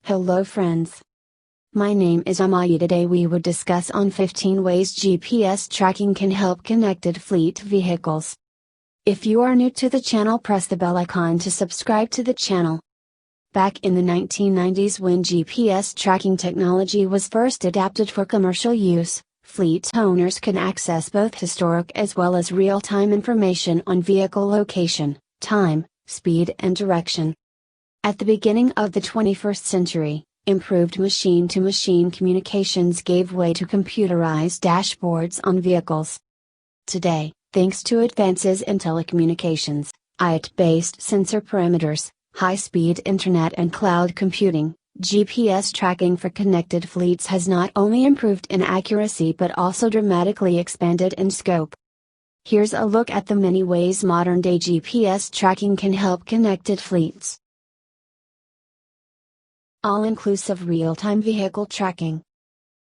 Hello friends. My name is Amaya. Today we would discuss on 15 ways GPS tracking can help connected fleet vehicles. If you are new to the channel, press the bell icon to subscribe to the channel. Back in the 1990s, when GPS tracking technology was first adapted for commercial use, fleet owners could access both historic as well as real-time information on vehicle location, time, speed and direction. At the beginning of the 21st century, improved machine-to-machine communications gave way to computerized dashboards on vehicles. Today, thanks to advances in telecommunications, IoT-based sensor parameters, high-speed internet and cloud computing, GPS tracking for connected fleets has not only improved in accuracy but also dramatically expanded in scope. Here's a look at the many ways modern-day GPS tracking can help connected fleets. All-inclusive real-time vehicle tracking.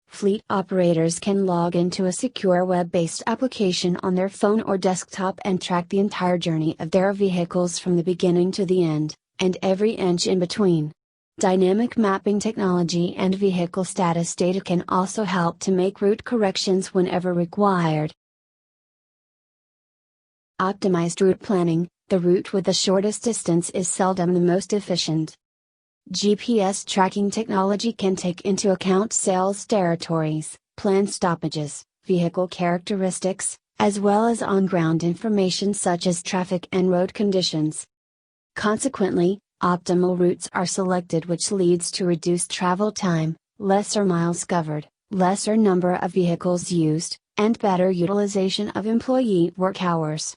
Fleet operators can log into a secure web-based application on their phone or desktop and track the entire journey of their vehicles from the beginning to the end, and every inch in between. Dynamic mapping technology and vehicle status data can also help to make route corrections whenever required. Optimized route planning. The route with the shortest distance is seldom the most efficient. GPS tracking technology can take into account sales territories, planned stoppages, vehicle characteristics, as well as on-ground information such as traffic and road conditions. Consequently, optimal routes are selected, which leads to reduced travel time, lesser miles covered, lesser number of vehicles used, and better utilization of employee work hours.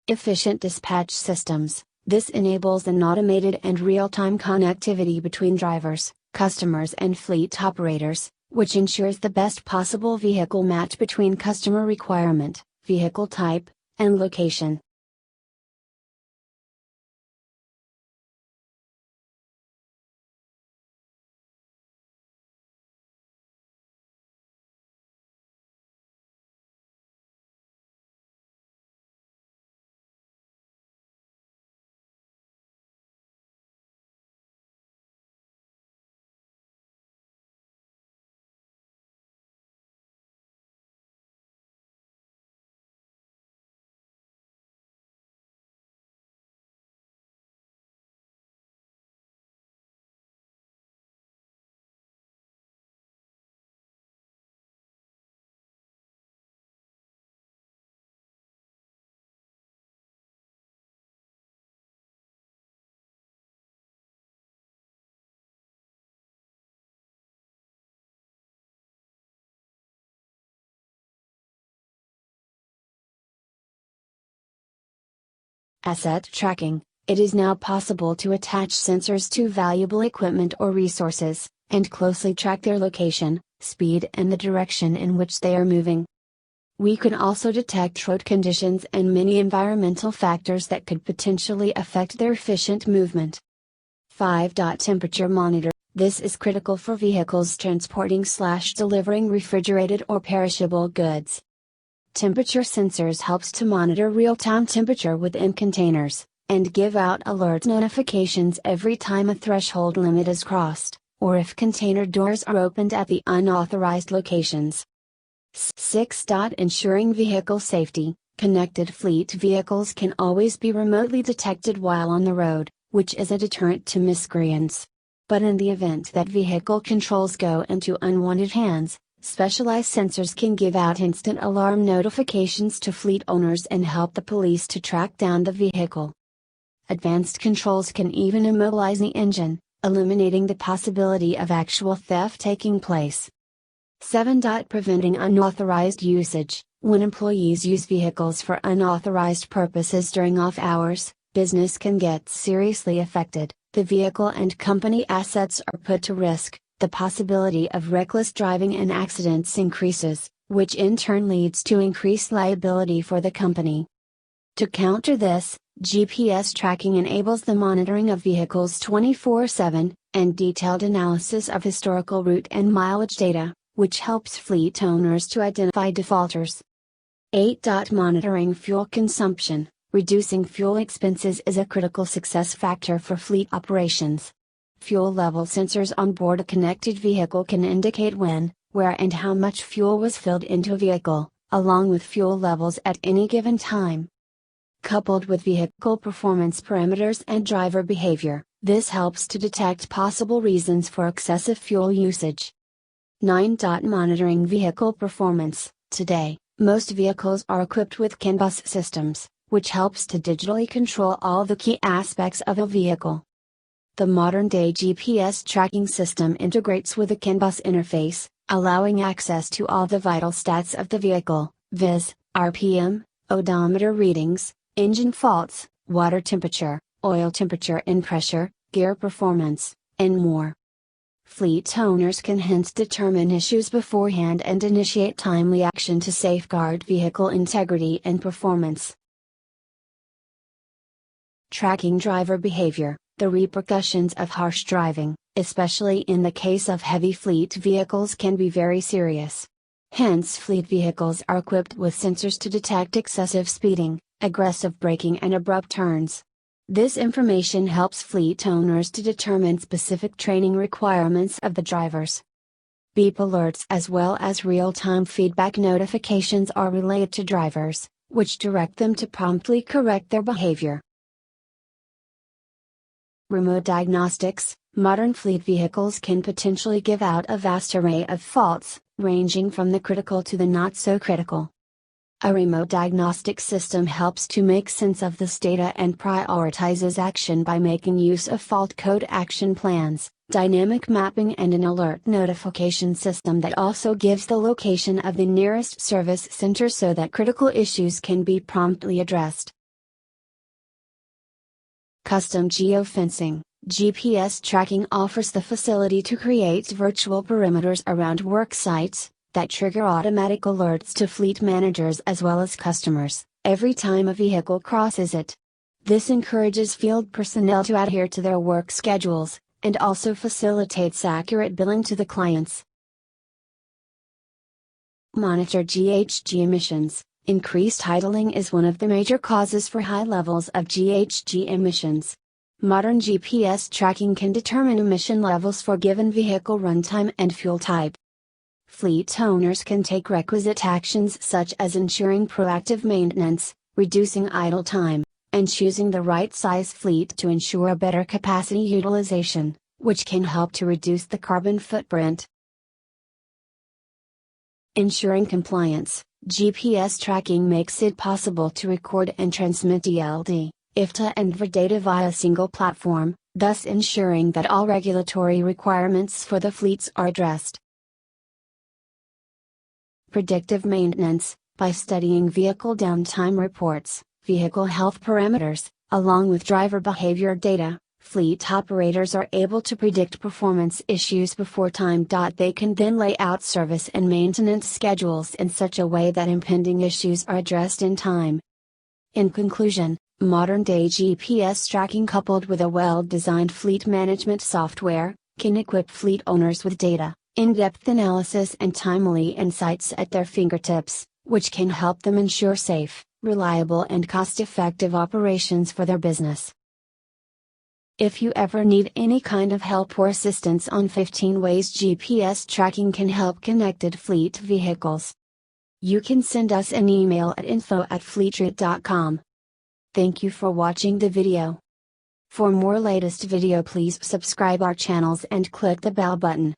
Efficient dispatch systems. This enables an automated and real-time connectivity between drivers, customers and fleet operators, which ensures the best possible vehicle match between customer requirement, vehicle type, and location. Asset tracking. It is now possible to attach sensors to valuable equipment or resources, and closely track their location, speed and the direction in which they are moving. We can also detect road conditions and many environmental factors that could potentially affect their efficient movement. 5. Temperature monitor. This is critical for vehicles transporting/delivering refrigerated or perishable goods. Temperature sensors helps to monitor real-time temperature within containers, and give out alert notifications every time a threshold limit is crossed, or if container doors are opened at the unauthorized locations. 6. Ensuring vehicle safety. Connected fleet vehicles can always be remotely detected while on the road, which is a deterrent to miscreants. But in the event that vehicle controls go into unwanted hands, specialized sensors can give out instant alarm notifications to fleet owners and help the police to track down the vehicle. Advanced controls can even immobilize the engine, eliminating the possibility of actual theft taking place. 7. Preventing unauthorized usage. When employees use vehicles for unauthorized purposes during off hours, business can get seriously affected. The vehicle and company assets are put to risk. The possibility of reckless driving and accidents increases, which in turn leads to increased liability for the company. To counter this, GPS tracking enables the monitoring of vehicles 24/7, and detailed analysis of historical route and mileage data, which helps fleet owners to identify defaulters. 8. Monitoring fuel consumption. Reducing fuel expenses is a critical success factor for fleet operations. Fuel level sensors on board a connected vehicle can indicate when, where, and how much fuel was filled into a vehicle, along with fuel levels at any given time. Coupled with vehicle performance parameters and driver behavior, this helps to detect possible reasons for excessive fuel usage. 9. Monitoring vehicle performance. Today, most vehicles are equipped with CAN bus systems, which helps to digitally control all the key aspects of a vehicle. The modern-day GPS tracking system integrates with a CAN bus interface, allowing access to all the vital stats of the vehicle, viz., RPM, odometer readings, engine faults, water temperature, oil temperature and pressure, gear performance, and more. Fleet owners can hence determine issues beforehand and initiate timely action to safeguard vehicle integrity and performance. Tracking driver behavior. The repercussions of harsh driving, especially in the case of heavy fleet vehicles, can be very serious. Hence, fleet vehicles are equipped with sensors to detect excessive speeding, aggressive braking, and abrupt turns. This information helps fleet owners to determine specific training requirements of the drivers. Beep alerts as well as real-time feedback notifications are relayed to drivers, which direct them to promptly correct their behavior. Remote diagnostics. Modern fleet vehicles can potentially give out a vast array of faults, ranging from the critical to the not so critical. A remote diagnostic system helps to make sense of this data and prioritizes action by making use of fault code action plans, dynamic mapping, and an alert notification system that also gives the location of the nearest service center so that critical issues can be promptly addressed. Custom geofencing. GPS tracking offers the facility to create virtual perimeters around work sites, that trigger automatic alerts to fleet managers as well as customers, every time a vehicle crosses it. This encourages field personnel to adhere to their work schedules, and also facilitates accurate billing to the clients. Monitor GHG emissions. Increased idling is one of the major causes for high levels of GHG emissions. Modern GPS tracking can determine emission levels for given vehicle runtime and fuel type. Fleet owners can take requisite actions such as ensuring proactive maintenance, reducing idle time, and choosing the right size fleet to ensure a better capacity utilization, which can help to reduce the carbon footprint. Ensuring compliance. GPS tracking makes it possible to record and transmit ELD, IFTA and VIR data via a single platform, thus ensuring that all regulatory requirements for the fleets are addressed. Predictive maintenance. By studying vehicle downtime reports, vehicle health parameters, along with driver behavior data, fleet operators are able to predict performance issues before time. They can then lay out service and maintenance schedules in such a way that impending issues are addressed in time. In conclusion, modern-day GPS tracking coupled with a well-designed fleet management software, can equip fleet owners with data, in-depth analysis and timely insights at their fingertips, which can help them ensure safe, reliable and cost-effective operations for their business. If you ever need any kind of help or assistance on 15 ways GPS tracking can help connected fleet vehicles, you can send us an email at info@fleetroute.com. Thank you for watching the video. For more latest video, please subscribe our channels and click the bell button.